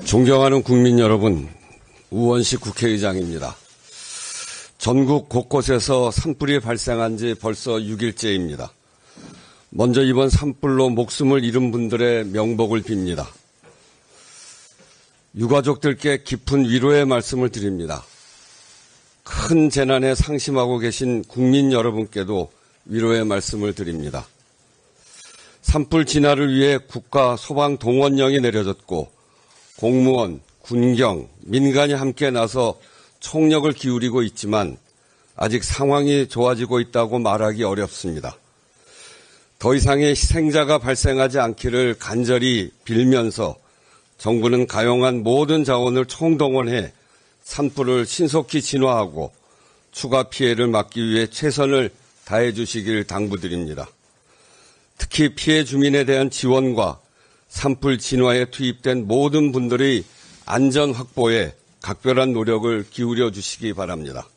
존경하는 국민 여러분, 우원식 국회의장입니다. 전국 곳곳에서 산불이 발생한 지 벌써 6일째입니다. 먼저 이번 산불로 목숨을 잃은 분들의 명복을 빕니다. 유가족들께 깊은 위로의 말씀을 드립니다. 큰 재난에 상심하고 계신 국민 여러분께도 위로의 말씀을 드립니다. 산불 진화를 위해 국가 소방 동원령이 내려졌고 공무원, 군경, 민간이 함께 나서 총력을 기울이고 있지만 아직 상황이 좋아지고 있다고 말하기 어렵습니다. 더 이상의 희생자가 발생하지 않기를 간절히 빌면서 정부는 가용한 모든 자원을 총동원해 산불을 신속히 진화하고 추가 피해를 막기 위해 최선을 다해 주시길 당부드립니다. 특히 피해 주민에 대한 지원과 산불 진화에 투입된 모든 분들의 안전 확보에 각별한 노력을 기울여 주시기 바랍니다.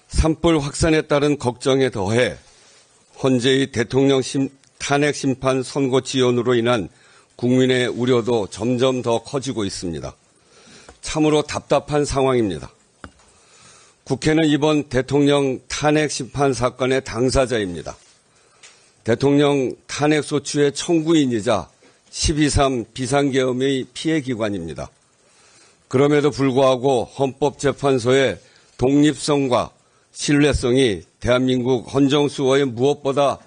산불 확산에 따른 걱정에 더해 헌재의 대통령 탄핵 심판 선고 지연으로 인한 국민의 우려도 점점 더 커지고 있습니다. 참으로 답답한 상황입니다. 국회는 이번 대통령 탄핵 심판 사건의 당사자입니다. 대통령 탄핵소추의 청구인이자 12.3 비상계엄의 피해기관입니다. 그럼에도 불구하고 헌법재판소의 독립성과 신뢰성이 대한민국 헌정수호에 무엇보다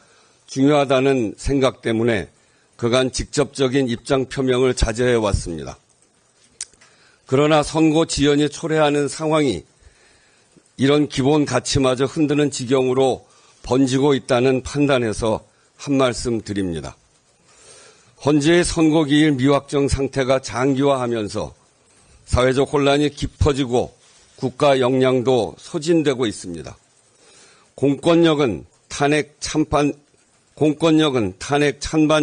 중요하다는 생각 때문에 그간 직접적인 입장 표명을 자제해 왔습니다. 그러나 선고 지연이 초래하는 상황이 이런 기본 가치마저 흔드는 지경으로 번지고 있다는 판단에서 한 말씀 드립니다. 헌재의 선고기일 미확정 상태가 장기화하면서 사회적 혼란이 깊어지고 국가 역량도 소진되고 있습니다. 공권력은 탄핵 찬반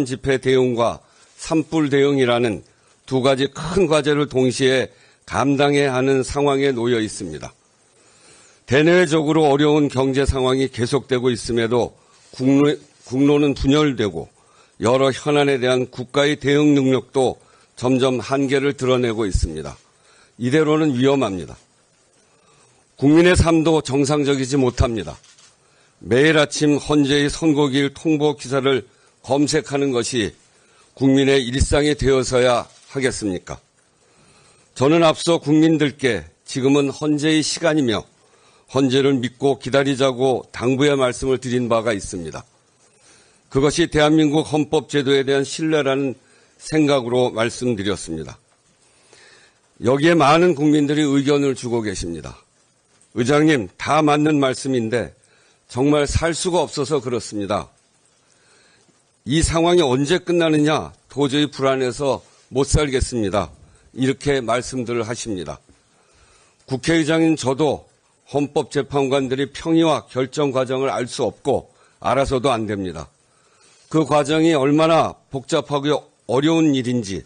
집회 대응과 산불 대응이라는 두 가지 큰 과제를 동시에 감당해야 하는 상황에 놓여 있습니다. 대내외적으로 어려운 경제 상황이 계속되고 있음에도 국론은 분열되고 여러 현안에 대한 국가의 대응 능력도 점점 한계를 드러내고 있습니다. 이대로는 위험합니다. 국민의 삶도 정상적이지 못합니다. 매일 아침 헌재의 선고기일 통보 기사를 검색하는 것이 국민의 일상이 되어서야 하겠습니까? 저는 앞서 국민들께 지금은 헌재의 시간이며 헌재를 믿고 기다리자고 당부의 말씀을 드린 바가 있습니다. 그것이 대한민국 헌법제도에 대한 신뢰라는 생각으로 말씀드렸습니다. 여기에 많은 국민들이 의견을 주고 계십니다. 의장님, 다 맞는 말씀인데 정말 살 수가 없어서 그렇습니다. 이 상황이 언제 끝나느냐 도저히 불안해서 못 살겠습니다. 이렇게 말씀들을 하십니다. 국회의장인 저도 헌법재판관들이 평의와 결정 과정을 알 수 없고 알아서도 안 됩니다. 그 과정이 얼마나 복잡하고 어려운 일인지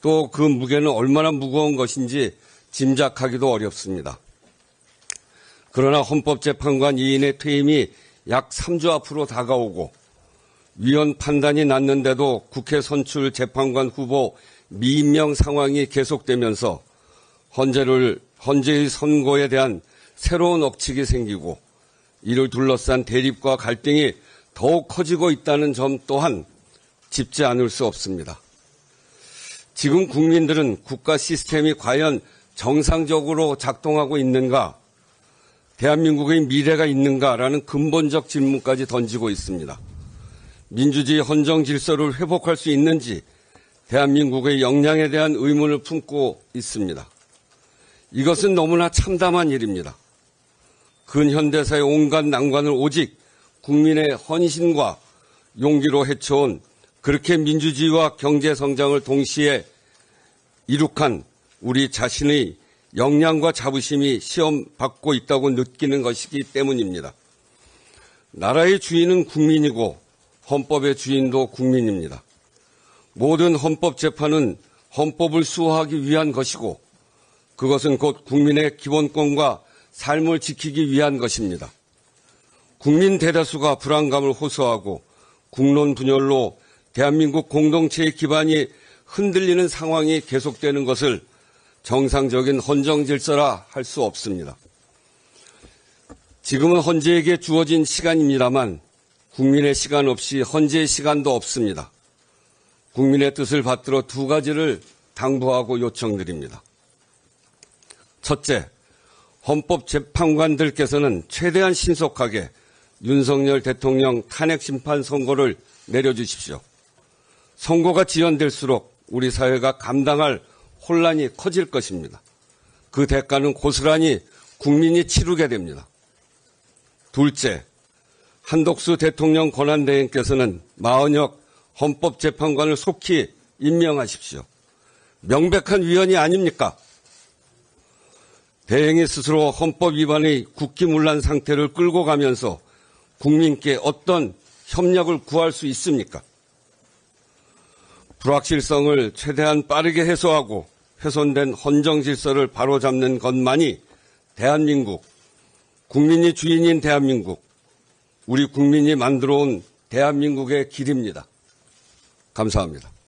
또 그 무게는 얼마나 무거운 것인지 짐작하기도 어렵습니다. 그러나 헌법재판관 2인의 퇴임이 약 3주 앞으로 다가오고 위헌 판단이 났는데도 국회 선출 재판관 후보 미임명 상황이 계속되면서 헌재의 선고에 대한 새로운 억측이 생기고 이를 둘러싼 대립과 갈등이 더욱 커지고 있다는 점 또한 짚지 않을 수 없습니다. 지금 국민들은 국가 시스템이 과연 정상적으로 작동하고 있는가, 대한민국의 미래가 있는가라는 근본적 질문까지 던지고 있습니다. 민주주의 헌정 질서를 회복할 수 있는지 대한민국의 역량에 대한 의문을 품고 있습니다. 이것은 너무나 참담한 일입니다. 근현대사의 온갖 난관을 오직 국민의 헌신과 용기로 헤쳐온 그렇게 민주주의와 경제 성장을 동시에 이룩한 우리 자신의 역량과 자부심이 시험받고 있다고 느끼는 것이기 때문입니다. 나라의 주인은 국민이고 헌법의 주인도 국민입니다. 모든 헌법재판은 헌법을 수호하기 위한 것이고 그것은 곧 국민의 기본권과 삶을 지키기 위한 것입니다. 국민 대다수가 불안감을 호소하고 국론 분열로 대한민국 공동체의 기반이 흔들리는 상황이 계속되는 것을 정상적인 헌정 질서라 할 수 없습니다. 지금은 헌재에게 주어진 시간입니다만 국민의 시간 없이 헌재의 시간도 없습니다. 국민의 뜻을 받들어 두 가지를 당부하고 요청드립니다. 첫째, 헌법재판관들께서는 최대한 신속하게 윤석열 대통령 탄핵심판 선고를 내려주십시오. 선고가 지연될수록 우리 사회가 감당할 혼란이 커질 것입니다. 그 대가는 고스란히 국민이 치르게 됩니다. 둘째, 한덕수 대통령 권한대행께서는 마은혁 헌법재판관을 속히 임명하십시오. 명백한 위헌이 아닙니까? 대행이 스스로 헌법 위반의 국기문란 상태를 끌고 가면서 국민께 어떤 협력을 구할 수 있습니까? 불확실성을 최대한 빠르게 해소하고 훼손된 헌정 질서를 바로잡는 것만이 대한민국, 국민이 주인인 대한민국, 우리 국민이 만들어온 대한민국의 길입니다. 감사합니다.